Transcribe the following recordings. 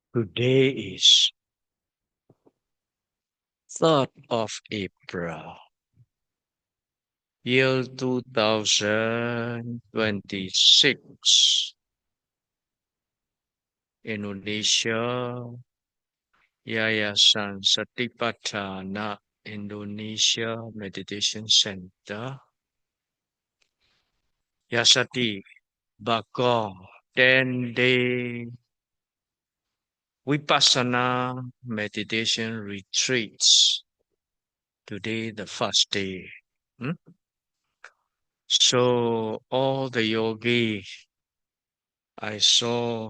Today is 3rd of April, year 2026. Indonesia, Yayasan Satipatthana Indonesia Meditation Center, Yasati Bagong 10-day Vipassana meditation retreats. Today, the first day. Hmm? So, all the yogi I saw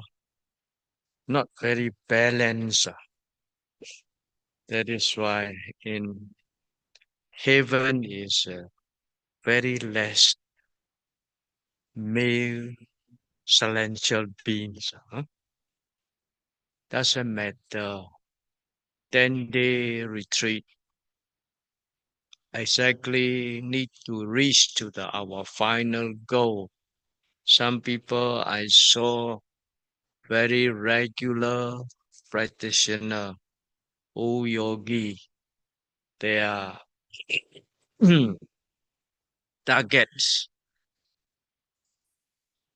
not very balanced. That is why in heaven is very less male celestial beings. Doesn't matter. 10-day retreat exactly need to reach to our final goal. Some people I saw very regular practitioner, old yogi. Their targets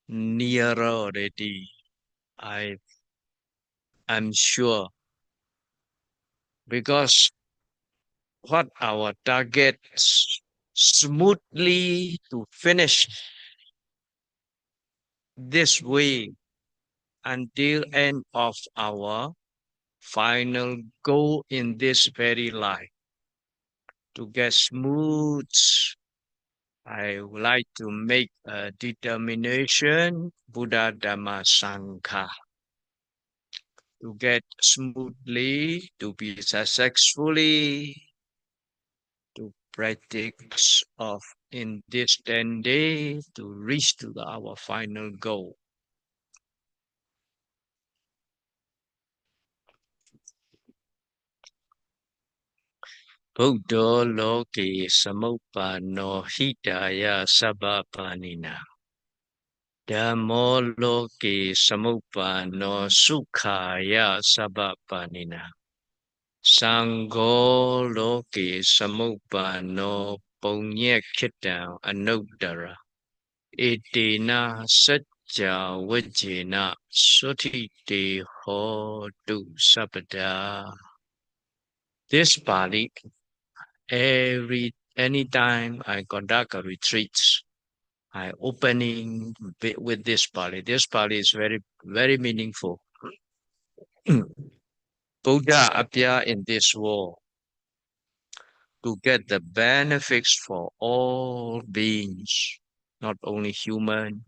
nearer already. I'm sure because what our targets smoothly to finish this way until end of our final goal in this very life. To get smooth, I would like to make a determination, Buddha Dhamma Sangha, to get smoothly, to be successfully, to practice of in this 10 days to reach to our final goal. Buddha loke samuppanno hidaya sabbapanina. Dhammo loke samuppanno sukhaya sabbapanina. Sangho loke samuppanno punyakhitam anuttara. Etena sajja vajjena sutite hotu sabada. This Pali, anytime I conduct a retreat, I opening with this Pali. This Pali is very, very meaningful. Buddha appear in this world to get the benefits for all beings, not only human,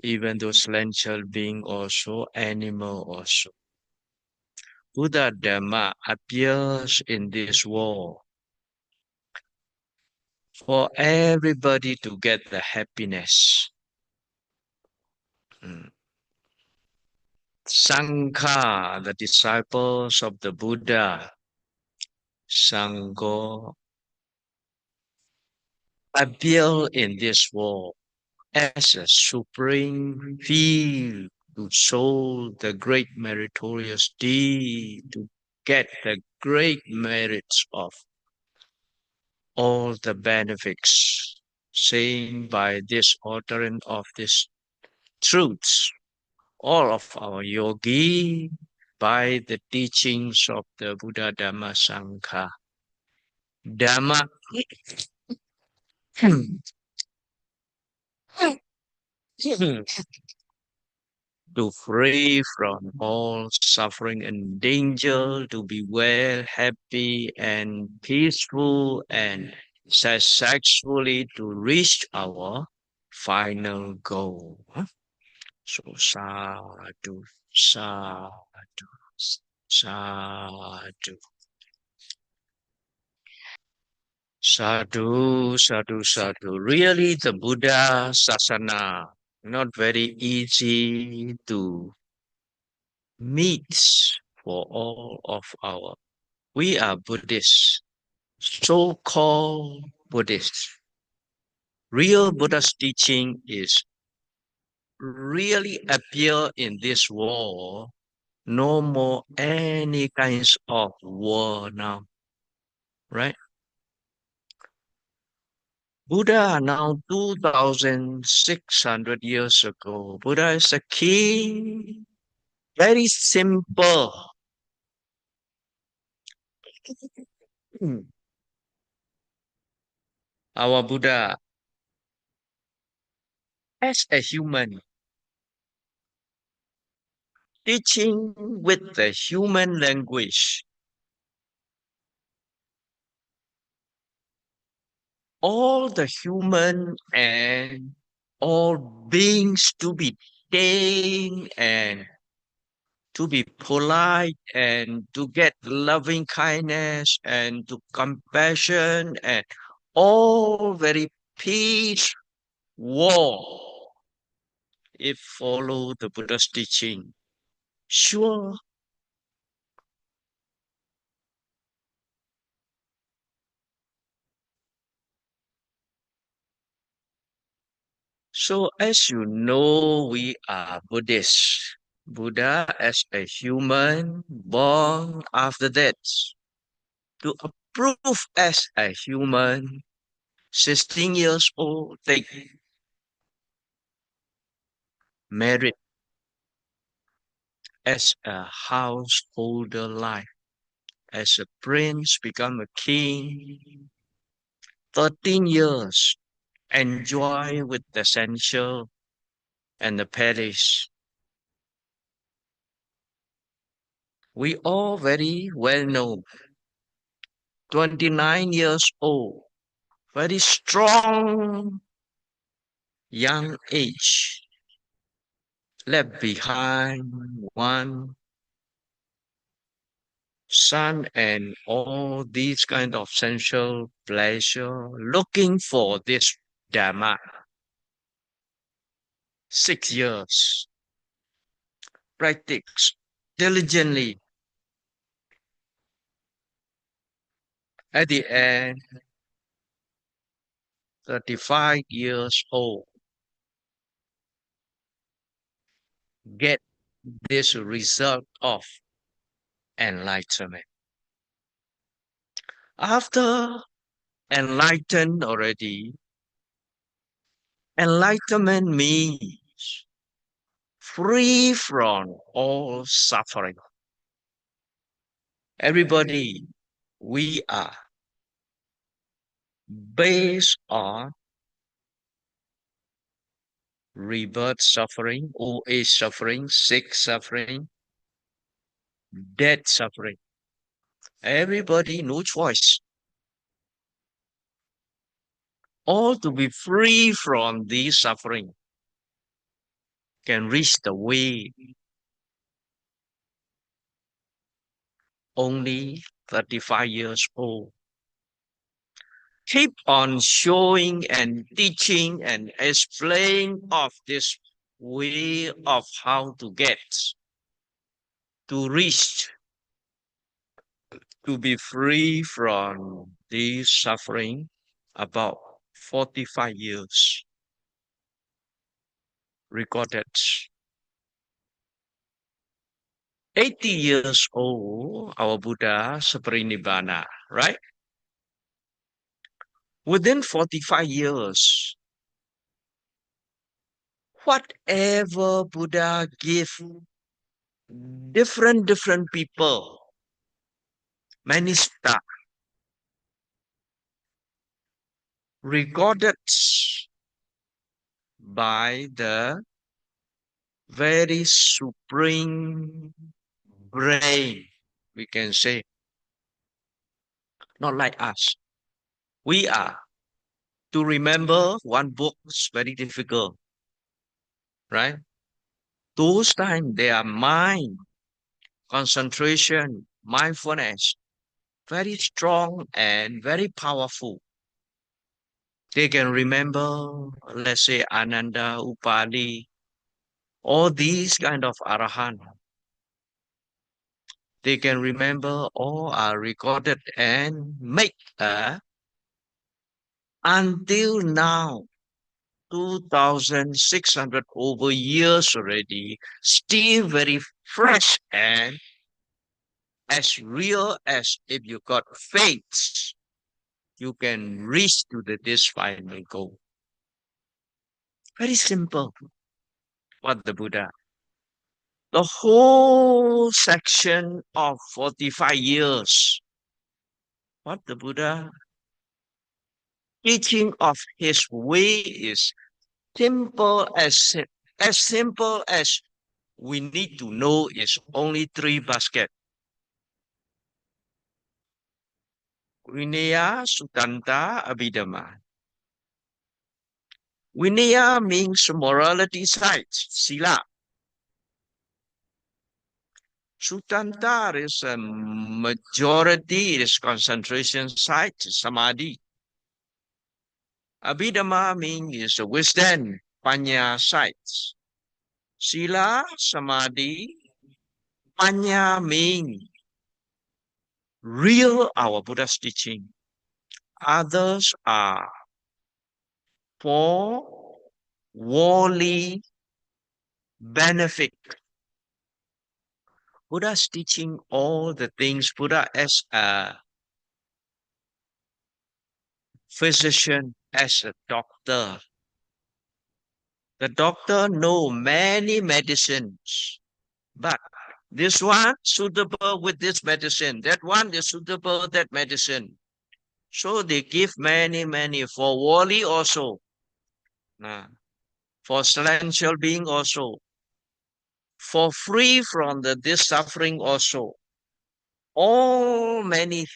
even those celestial being also, animal also. Buddha Dhamma appears in this world for everybody to get the happiness. Sangha, the disciples of the Buddha, Sangho, appear in this world as a supreme field to show the great meritorious deed, to get the great merits of all the benefits, saying by this ordering of this truths, all of our yogi, by the teachings of the Buddha Dhamma Sangha. Dhamma to free from all suffering and danger, to be well, happy, and peaceful, and successfully to reach our final goal. So, sadhu, sadhu, sadhu. Sadhu, sadhu, sadhu. Really, the Buddha Sasana, not very easy to meet for all of our. We are Buddhists, so-called Buddhists. Real Buddha's teaching is really appear in this world, no more any kinds of war now, right? Buddha now 2,600 years ago. Buddha is a king, very simple. Hmm. Our Buddha, as a human, teaching with the human language, all the human and all beings to be tame and to be polite and to get loving kindness and to compassion and all very peace war if follow the Buddha's teaching. Sure. So as you know, we are Buddhists. Buddha as a human born after death. To approve as a human, 16 years old, take married as a householder life. As a prince, become a king. 13 years, enjoy with the sensual and the palace. We all very well know. 29 years old, very strong young age, left behind one son and all these kind of sensual pleasure, looking for this Dharma. 6 years, practice diligently. At the end, 35 years old, get this result of enlightenment. After enlightened already, enlightenment means free from all suffering. Everybody, we are based on rebirth suffering, old age suffering, sick suffering, death suffering. Everybody, no choice. All to be free from these suffering can reach the way only 35 years old. Keep on showing and teaching and explain of this way of how to get, to reach, to be free from this suffering about 45 years recorded. 80 years old, our Buddha Nibbana, right? Within 45 years, whatever Buddha give different people, many stuff recorded by the very supreme brain, we can say, not like us. We are. To remember one book is very difficult, right? Those times they are mind, concentration, mindfulness, very strong and very powerful. They can remember, let's say, Ananda, Upali, all these kind of Arahant. They can remember all are recorded and make until now 2,600 over years already, still very fresh and as real as if you got faith, you can reach to this final goal. Very simple. What the Buddha. The whole section of 45 years, what the Buddha teaching of his way is simple as we need to know is only three baskets. Vinaya, Sutanta, Abhidhamma. Vinaya means morality sides, sila. Sutanta is a majority, it is concentration side, samadhi. Abhidhamma means is a wisdom, panya sides. Sila, samadhi, panya mean real our Buddha's teaching. Others are for worldly benefit. Buddha's teaching all the things. Buddha as a physician, as a doctor. The doctor know many medicines, but this one suitable with this medicine, that one is suitable with that medicine. So they give many for worldly also, for celestial being also, for free from this suffering also. All many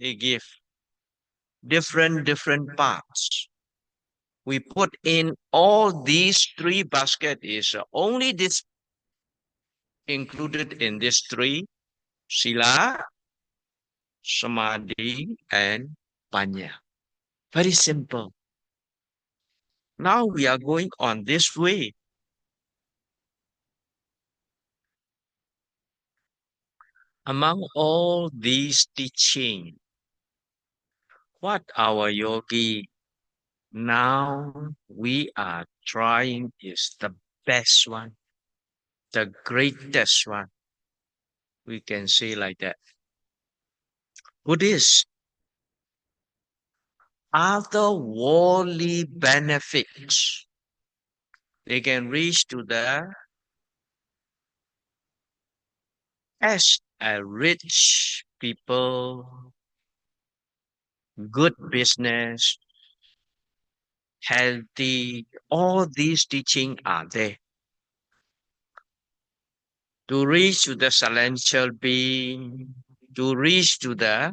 they give different parts. We put in all these three basket is only this included in this three sila, samadhi, and panya. Very simple. Now we are going on this way. Among all these teaching, what our yogi now we are trying is the best one, the greatest one. We can say like that. Buddhists, other worldly benefits, they can reach to the as a rich people, good business, healthy, all these teaching are there. To reach to the celestial being, to reach to the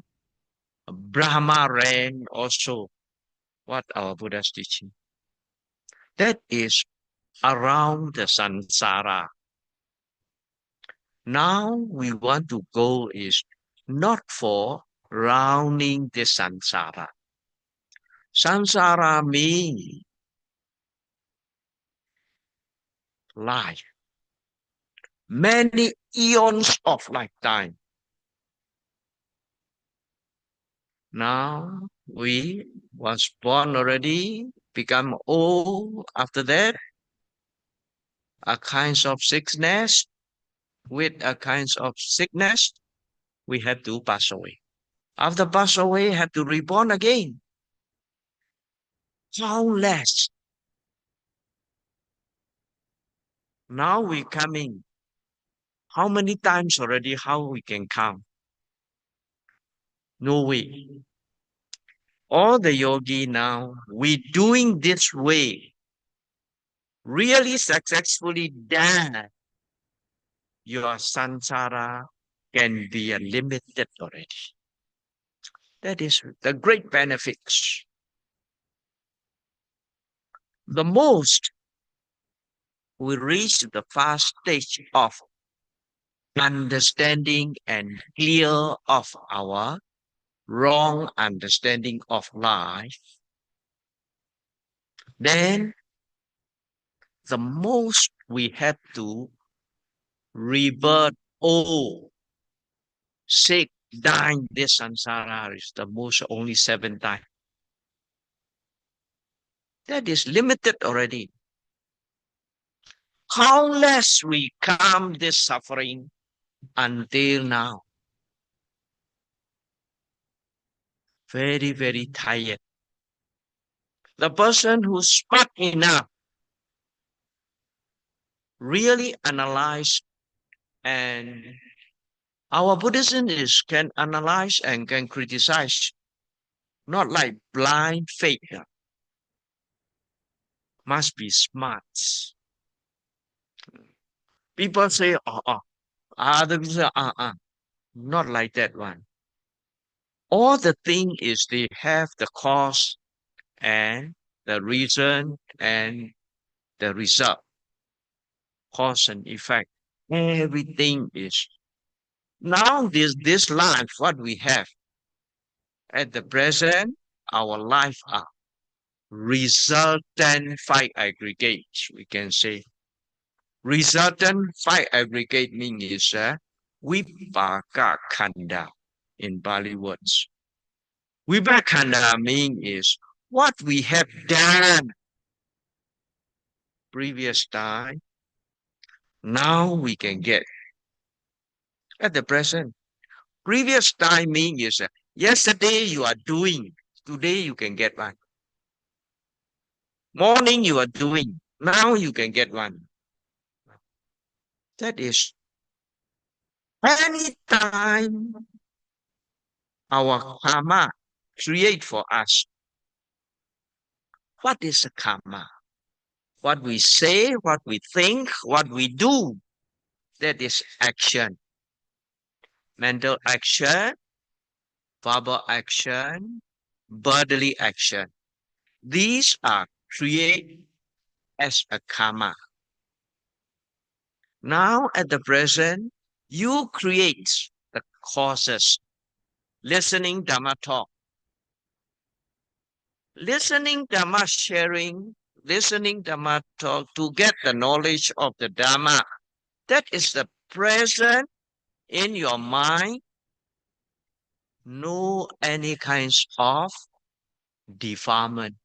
Brahma realm also, what our Buddha's teaching. That is around the samsara. Now we want to go is not for rounding the samsara. Samsara means life. Many eons of lifetime. Now we was born already, become old. After that, a kinds of sickness. With a kinds of sickness, we have to pass away. After pass away, have to reborn again. Countless. Now we coming. How many times already? How we can count? No way. All the yogi now, we doing this way, really successfully done. Your samsara can be limited already. That is the great benefits. The most we reach the fast stage of understanding and clear of our wrong understanding of life, then the most we have to rebirth all, sick, dying this samsara is the most only 7 times. That is limited already. Countless we come this suffering until now. Very, very tired. The person who's smart enough really analyze, and our Buddhism is can analyze and can criticize, not like blind faith. Must be smart. People say, other people say, not like that one. All the thing is they have the cause and the reason and the result, cause and effect. Everything is now this life, what we have at the present, our life are resultant five aggregates, we can say. Resultant five aggregate meaning is vipaka khanda in Bali words. Vipaka khanda meaning is what we have done previous time, now we can get at the present. Previous time meaning is yesterday you are doing, today you can get one. Morning you are doing, now you can get one. That is anytime our karma create for us. What is a karma? What we say, what we think, what we do, that is action. Mental action, verbal action, bodily action. These are create as a karma. Now at the present, you create the causes. Listening Dhamma talk, listening Dhamma sharing, listening Dhamma talk to get the knowledge of the Dhamma. That is the present in your mind. No any kinds of defilement,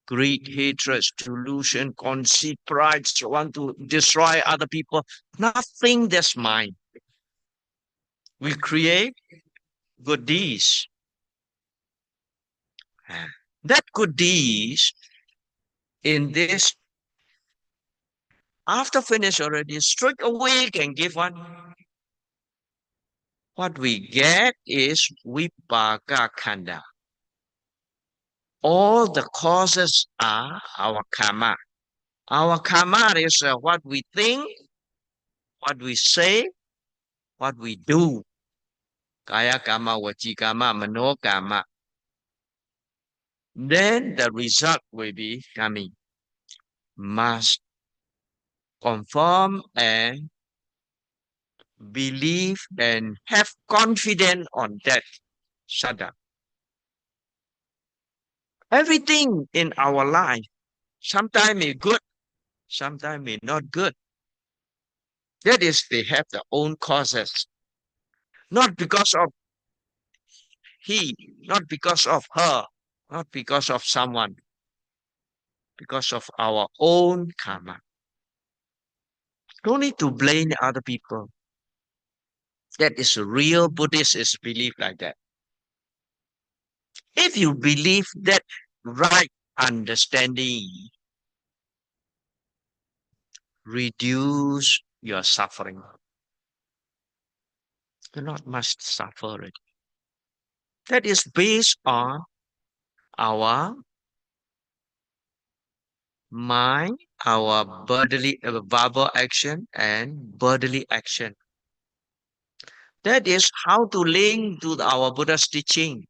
greed, hatred, delusion, conceit, pride, want to destroy other people. Nothing that's mine. We create good deeds. That good deeds in this, after finish already, straight away can give one. What we get is vipaka khanda. All the causes are our karma. Our karma is what we think, what we say, what we do. Kaya karma, vaci karma, mano karma. Then the result will be coming. Must conform and believe and have confidence on that sadhana. Everything in our life, sometimes may good, sometimes may not good. That is, they have their own causes. Not because of he, not because of her, not because of someone, because of our own karma. Don't need to blame other people. That is a real Buddhist is belief like that. If you believe that right understanding, reduce your suffering. You not must suffer it. That is based on our mind, our bodily, verbal action, and bodily action. That is how to link to our Buddha's teaching.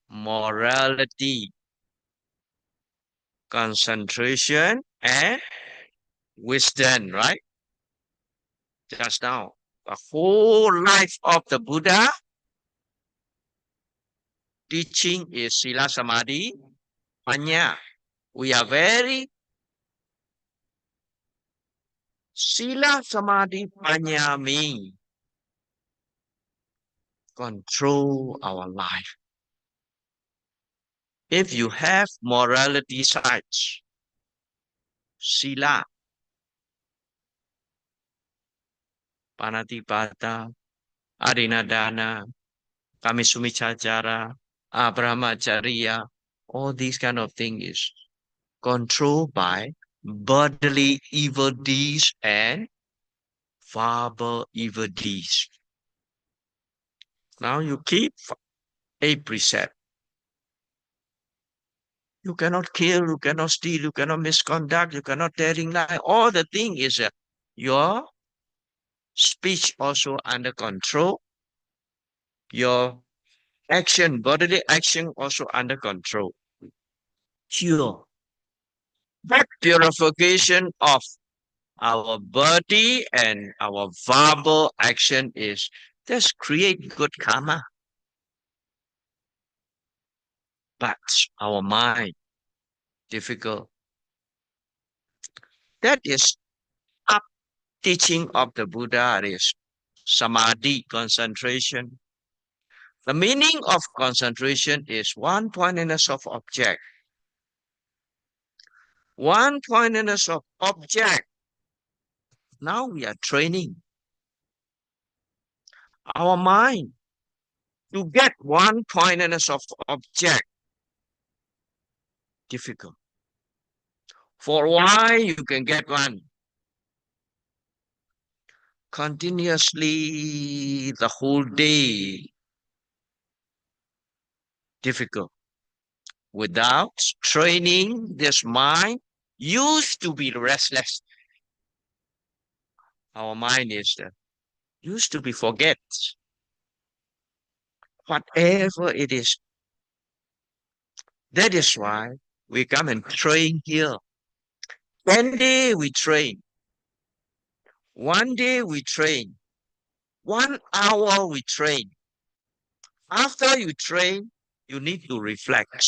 Morality, concentration, and wisdom, right? Just now. The whole life of the Buddha teaching is Sila Samadhi, Panya. We are very Sila Samadhi Panya mean control our life. If you have morality sides, sila, panatipata, arinadana, kamisumichachara, abrahmacharya, all these kind of things is controlled by bodily evil deeds and verbal evil deeds. Now you keep a precept. You cannot kill, you cannot steal, you cannot misconduct, you cannot telling lie. All the thing is your speech also under control, your action, bodily action also under control. Pure. That purification of our body and our verbal action is just create good karma. But our mind, difficult. That is up teaching of the Buddha is samadhi, concentration. The meaning of concentration is one pointedness of object. One pointedness of object. Now we are training our mind to get one pointedness of object. Difficult. For why you can get one? Continuously the whole day. Difficult. Without training this mind, used to be restless. Our mind is used to be forget. Whatever it is. That is why we come and train here. 10 days we train. 1 day we train. 1 hour we train. After you train, you need to reflect.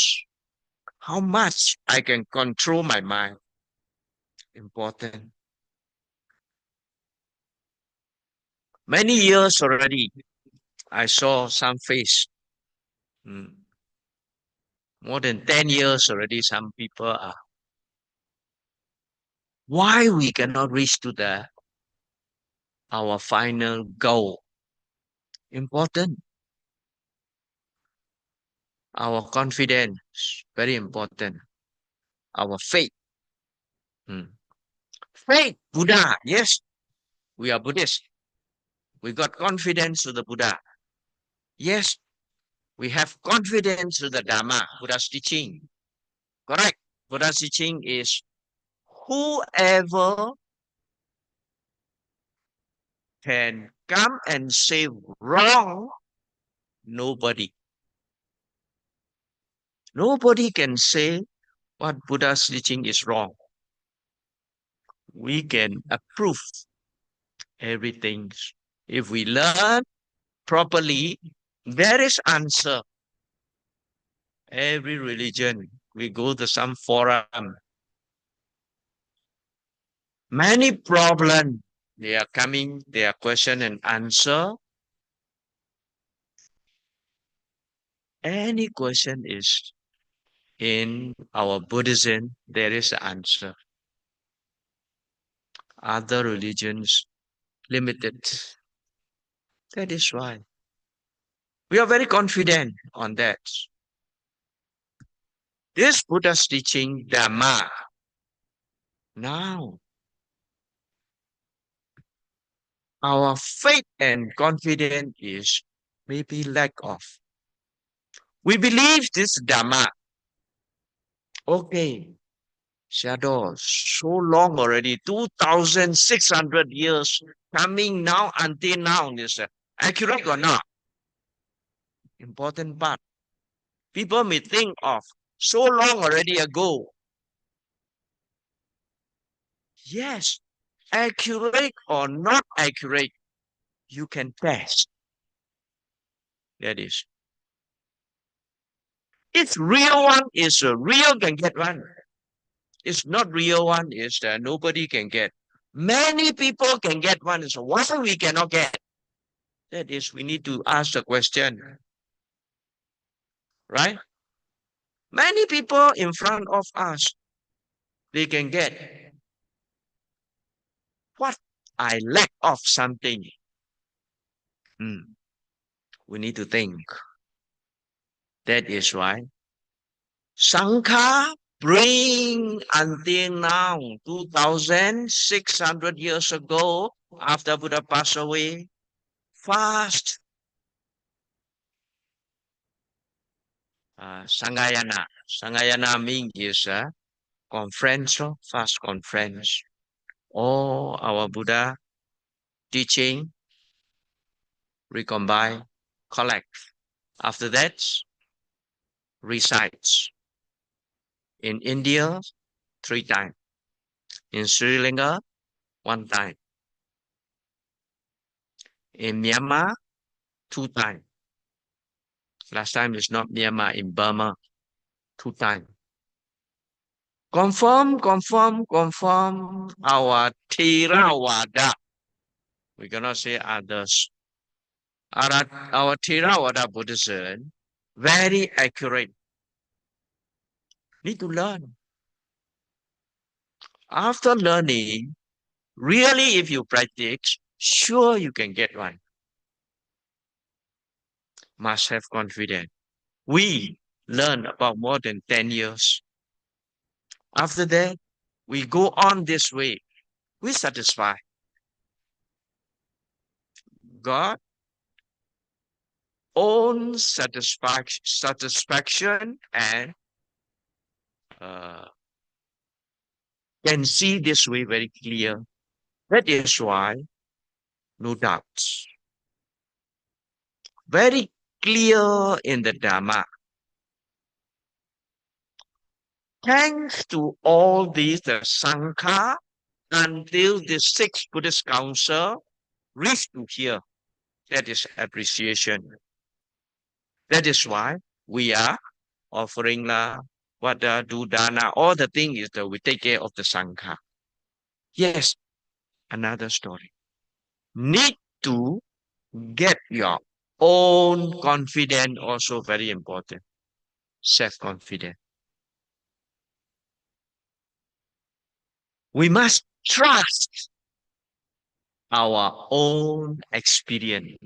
How much I can control my mind. Important. Many years already, I saw some face. More than 10 years already, some people are. Why we cannot reach to our final goal? Important. Our confidence, very important. Our faith. Faith, Buddha, yes, we are Buddhist. We got confidence to the Buddha. Yes, we have confidence to the Dharma, Buddha's teaching. Correct. Buddha's teaching is whoever can come and say wrong, nobody. Nobody can say what Buddha's teaching is wrong. We can approve everything. If we learn properly, there is answer. Every religion, we go to some forum. Many problems, they are coming, they are question and answer. Any question is in our Buddhism, there is an answer. Other religions, limited. That is why. We are very confident on that. This Buddha's teaching Dhamma. Now, our faith and confidence is maybe lack of. We believe this Dhamma. Okay, Sayadaw, so long already, 2,600 years coming now until now is accurate or not? Important part. People may think of so long already ago. Yes, accurate or not accurate, you can test. That is. If real one is a real can get one. It's not real one is that nobody can get. Many people can get one. So why we cannot get? That is, we need to ask the question. Right? Many people in front of us, they can get what I lack of something. Hmm, we need to think. That is why Sankha bring until now, 2,600 years ago, after Buddha passed away, fast Sangayana. Sangayana means is a conference, fast conference. All our Buddha teaching, recombine, collect. After that, recites. In India, 3 times. In Sri Lanka, 1 time. In Myanmar, 2 times. Last time is not Myanmar, in Burma, 2 times. Confirm our Theravada. We cannot say others. Our Theravada Buddhism, very accurate. Need to learn. After learning, really, if you practice, sure you can get one. Must have confidence. We learn about more than 10 years. After that, we go on this way. We satisfy. God own satisfaction and uh, can see this way very clear. That is why, no doubts. Very clear in the Dharma. Thanks to all these, the Sangha, until the sixth Buddhist council reached to here. That is appreciation. That is why we are offering la, what do dana, all the thing is that we take care of the Sangha. Yes, another story. Need to get your own confidence also very important. Self-confidence. We must trust our own experience.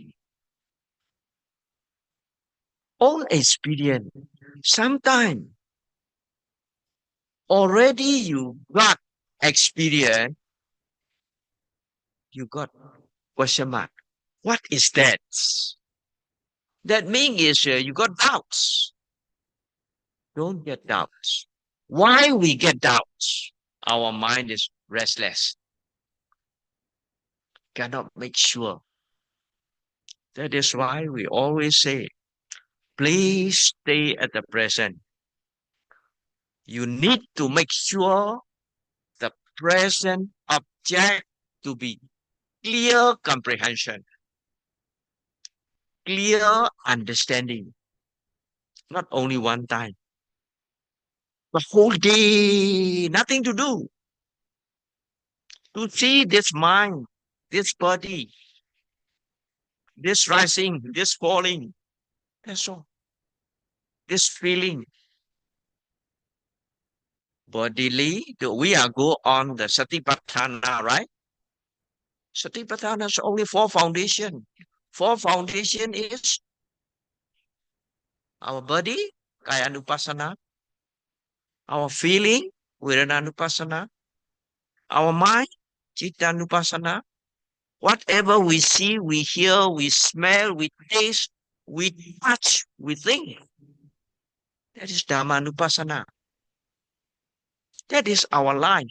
Own experience. Sometimes already you got experience, you got question mark. What is that? That means is you got doubts. Don't get doubts. Why we get doubts? Our mind is restless. Cannot make sure. That is why we always say, please stay at the present. You need to make sure the present object to be clear comprehension, clear understanding. Not only one time, the whole day, nothing to do. To see this mind, this body, this rising, this falling. That's all. This feeling. Bodily, we are go on the Satipatthana, right? Satipatthana is only 4 foundation. 4 foundation is our body, Kaya Anupasana, our feeling, Vedana Anupasana, our mind, Chitta Anupasana. Whatever we see, we hear, we smell, we taste, we touch, we think. That is Dhamma Anupasana. That is our life.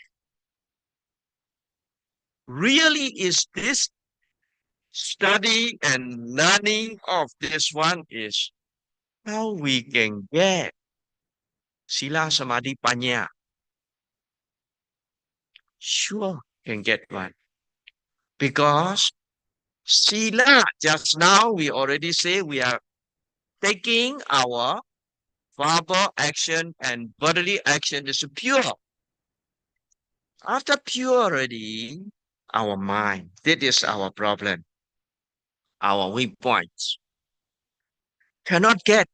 Really is this study and learning of this one is how we can get Sila Samadhi Panya. Sure can get one. Because Sila, just now we already say we are taking our verbal action and bodily action is pure. After purity, our mind, that is our problem, our weak points. Cannot get.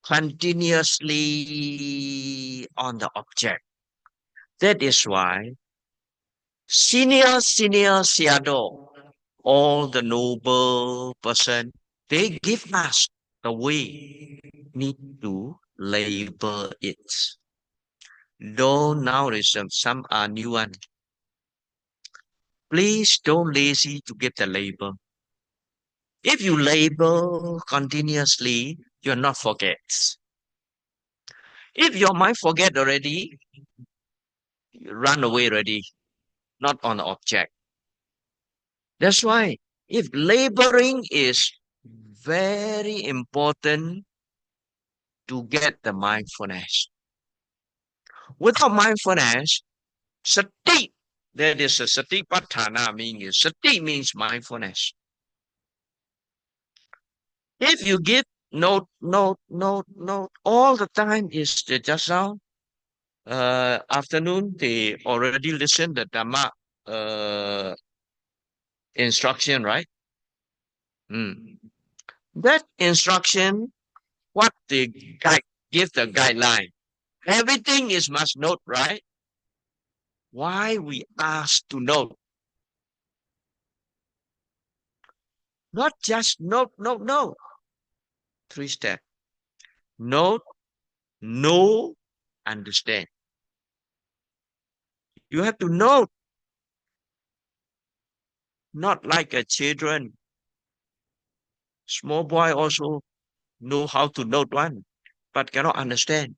continuously on the object. That is why senior Sayadaw, all the noble person, they give us the way need to label it. Though nowadays some are new one. Please don't lazy to get the label. If you label continuously, you're not forget. If your mind forget already, you run away already, not on the object. That's why if labeling is very important to get the mindfulness. Without mindfulness, sati, that is a satipatthana meaning. Sati means mindfulness. If you give note all the time is the just now afternoon they already listen the Dhamma uh, instruction, right? Mm. That instruction, what the guide give the guideline. Everything is must note, right? Why we ask to note? Not just note. Three steps. Note, know, understand. You have to note, not like a children. Small boy also know how to note one, but cannot understand.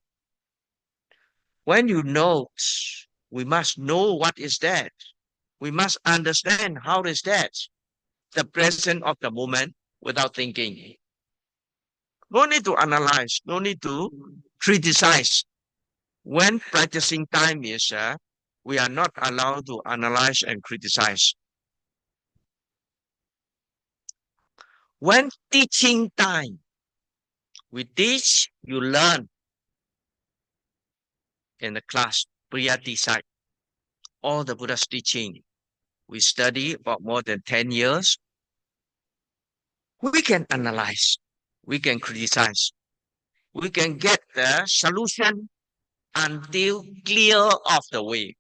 When you note, we must know what is that. We must understand how is that. The present of the moment without thinking. No need to analyze, no need to criticize. When practicing time is, we are not allowed to analyze and criticize. When teaching time, we teach, you learn in the class, Priyati side, all the Buddha's teaching. We study about more than 10 years. We can analyze, we can criticize, we can get the solution until clear of the way.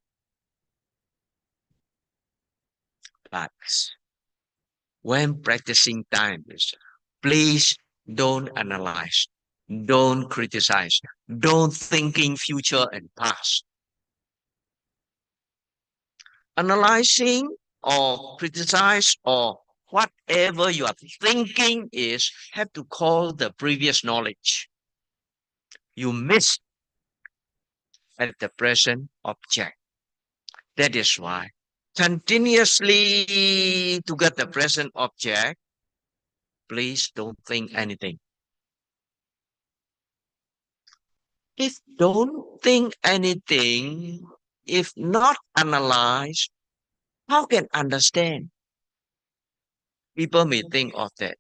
But when practicing time, please don't analyze, don't criticize, don't thinking future and past. Analyzing or criticize or whatever you are thinking is have to call the previous knowledge. You miss at the present object. That is why continuously to get the present object, please don't think anything. If don't think anything, if not analyze, how can understand? People may think of that.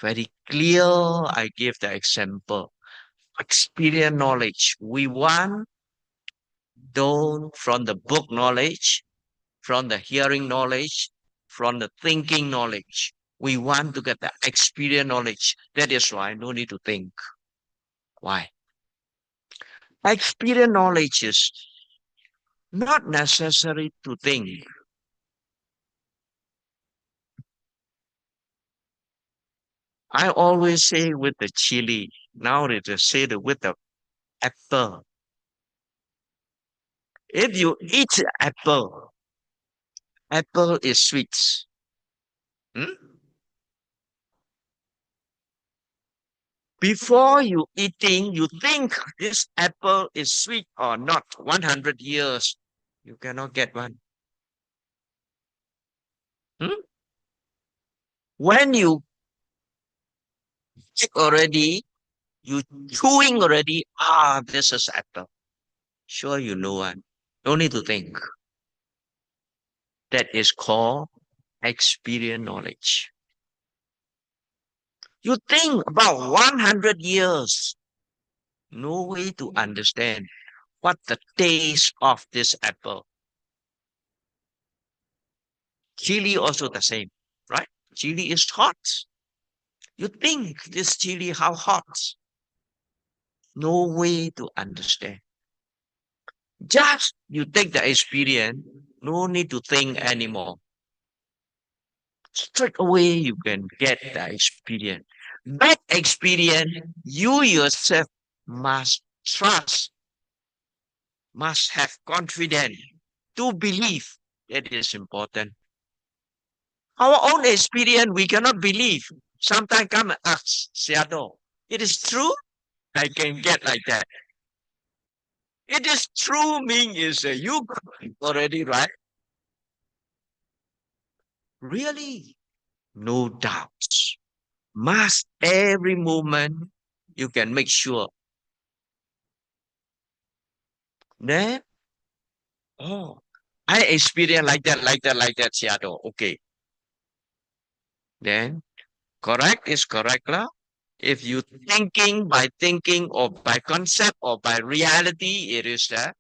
Very clear, I give the example. Experience knowledge. We want don't from the book knowledge, from the hearing knowledge, from the thinking knowledge. We want to get the experience knowledge. That is why no need to think. Why? Experience knowledge is not necessary to think. I always say with the chili. Now they just say that with the apple. If you eat apple, apple is sweet. Hmm? Before you eating, you think this apple is sweet or not. 100 years, you cannot get one. Hmm? When you check already, you chewing already, this is apple. Sure you know one. No need to think. That is called experience knowledge. You think about 100 years, no way to understand what the taste of this apple. Chili also the same, right? Chili is hot. You think this chili how hot? No way to understand. Just you take the experience, no need to think anymore. Straight away you can get the experience. That experience, you yourself must trust, must have confidence to believe. That is important. Our own experience, we cannot believe. Sometimes come and ask, Sayadaw, it is true? I can get like that. It is true mean is you got it already, right? Really? No doubts. Must every moment you can make sure. Then, oh, I experience like that, Seattle. Okay. Then, correct is correct lah. If you thinking by thinking or by concept or by reality, it is that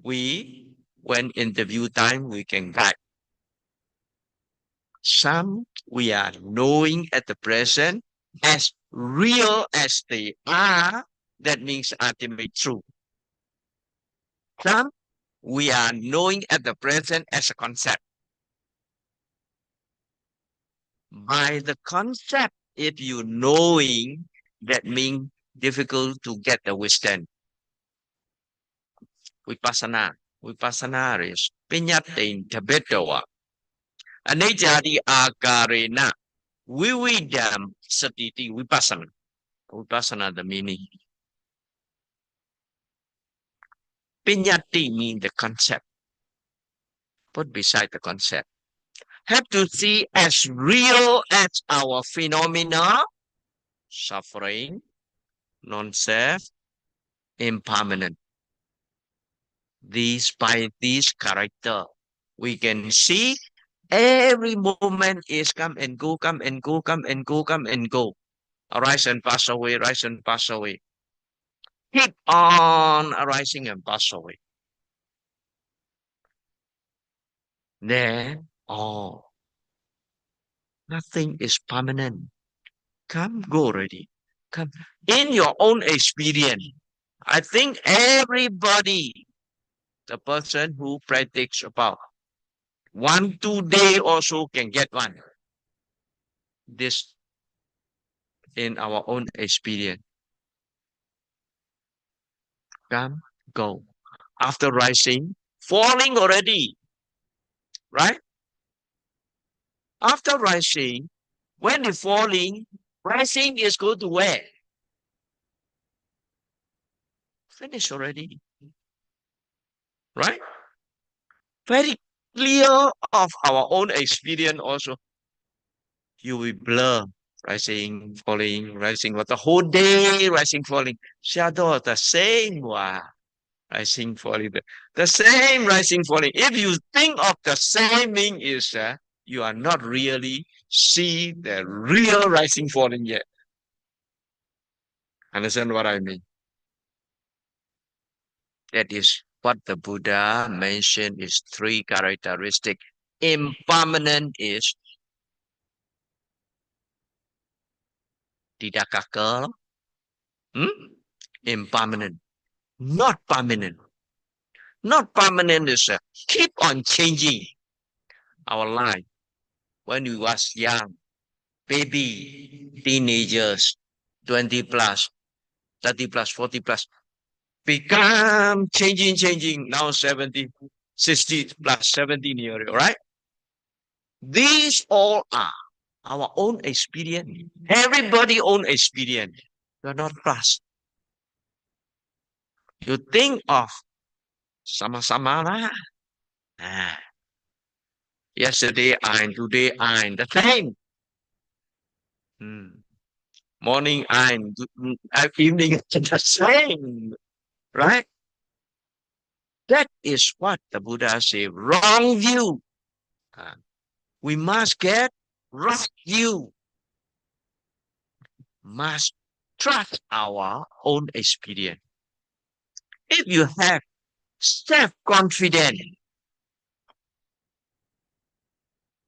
we, when interview time, we can guide. Some we are knowing at the present as real as they are. That means ultimate truth. Some we are knowing at the present as a concept. By the concept, if you knowing, that means difficult to get the wisdom. Vipassana. Vipassana is pinyatin tabedawa. Anejadi akarena. Vividam satiti vipassana. Vipassana the meaning. Pinyati means the concept. Put beside the concept. Have to see as real as our phenomena, suffering, non-self, impermanent. These by this character, we can see every moment is come and go, come and go, come and go, come and go. Arise and pass away, rise and pass away. Keep on arising and pass away. Then, oh, nothing is permanent. Come, go already. Come. In your own experience, I think everybody, the person who practices about 1-2 days also can get one. This in our own experience. Come, go. After rising, falling already, right? After rising, when the falling, rising is go to where? Finish already, right? Very clear of our own experience also. You will blur rising, falling, rising, what the whole day rising, falling. Shadow the same one. Rising, falling, the same rising, falling. If you think of the same thing is you are not really see the real rising, falling yet. Understand what I mean? That is what the Buddha mentioned is 3 characteristics. Impermanent is tidak kekal. Impermanent. Not permanent. Not permanent is keep on changing our life. When we was young, baby, teenagers, 20 plus, 30 plus, 40 plus, become changing. Now 70, 60 plus, 17 years, right? These all are our own experience. Everybody own experience. You're not trust. You think of sama-sama lah. Yesterday I'm, today I'm, the same. Morning I'm, evening the same, right? That is what the Buddha said. Wrong view. We must get right view. Must trust our own experience. If you have self-confidence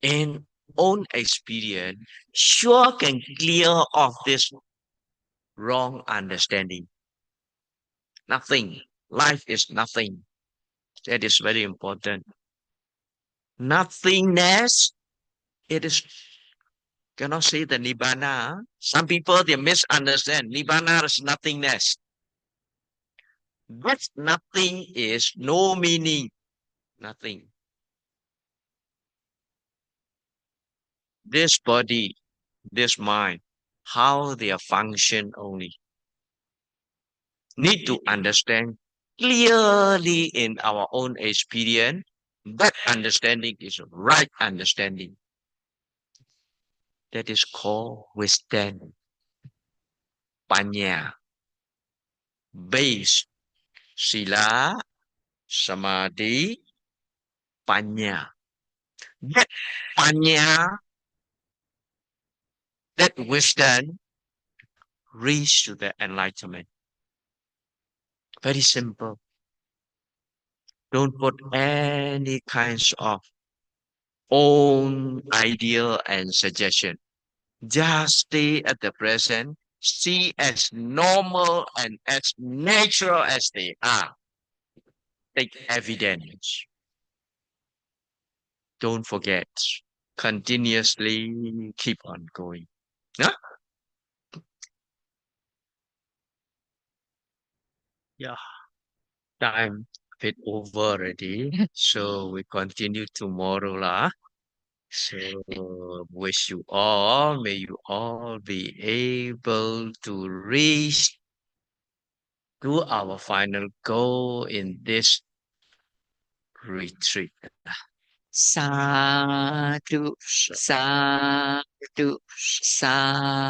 in own experience sure can clear off this wrong understanding. Nothing. Life is nothing. That is very important. Nothingness, it is, cannot say the nibbana. Some people, they misunderstand. Nibbana is nothingness. But nothing is no meaning. Nothing. This body, this mind, how they are function only. Need to understand clearly in our own experience. That understanding is right understanding. That is called wisdom, panya, base, sila, samadhi, panya. That panya, that wisdom reach to the enlightenment. Very simple. Don't put any kinds of own idea and suggestion. Just stay at the present, see as normal and as natural as they are. Take evidence. Don't forget. Continuously keep on going. Huh? Yeah, time a bit over already. So we continue tomorrow lah. So wish you all, may you all be able to reach to our final goal in this retreat. Sadhu, sadhu, sadhu.